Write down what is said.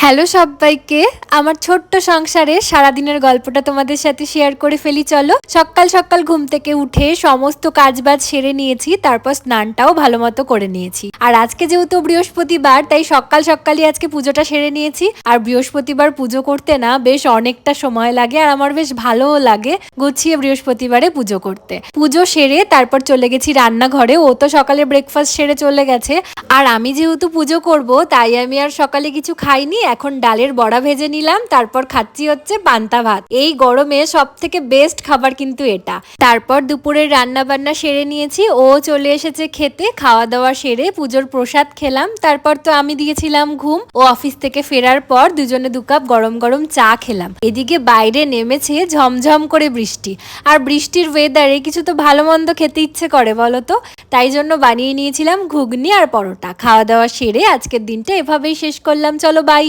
Hello সবাইকে, আমার ছোট্ট সংসারে সারাদিনের গল্পটা তোমাদের সাথে শেয়ার করে ফেলি। চলো, সকাল সকাল ঘুম থেকে উঠে সমস্ত কাজবাজ সেরে নিয়েছি, তারপর স্নানটাও ভালো মতো করে নিয়েছি। আর আজকে যেহেতু বৃহস্পতিবার, তাই সকাল সকালই আজকে পুজোটা সেরে নিয়েছি। আর বৃহস্পতিবার পুজো করতে না বেশ অনেকটা সময় লাগে, আর আমার বেশ ভালোও লাগে গুছিয়ে বৃহস্পতিবারে পুজো করতে। পুজো সেরে তারপর চলে গেছি রান্নাঘরে। ও তো সকালে ব্রেকফাস্ট সেরে চলে গেছে, আর আমি যেহেতু পুজো করব তাই আমি আর সকালে কিছু খাইনি। এখন ডালের বড়া ভেজে নিলাম, তারপর খাচ্ছি হচ্ছে পান্তা ভাত। এই গরমে সব থেকে বেস্ট খাবার কিন্তু এটা। তারপর দুপুরের রান্না বান্না সেরে নিয়েছি, ও চলে এসেছে খেতে। খাওয়া দাওয়া সেরে পুজোর প্রসাদ খেলাম, তারপর তো আমি দিয়েছিলাম ঘুম। ও অফিস থেকে ফেরার পর দুজনে 2 কাপ গরম গরম চা খেলাম। এদিকে বাইরে নেমেছে ঝমঝম করে বৃষ্টি, আর বৃষ্টির ওয়েদারে কিছু তো ভালো মন্দ খেতে ইচ্ছে করে বলো তো। তাই জন্য বানিয়ে নিয়েছিলাম ঘুগনি আর পরোটা। খাওয়া দাওয়া সেরে আজকের দিনটা এভাবেই শেষ করলাম। চলো বাই।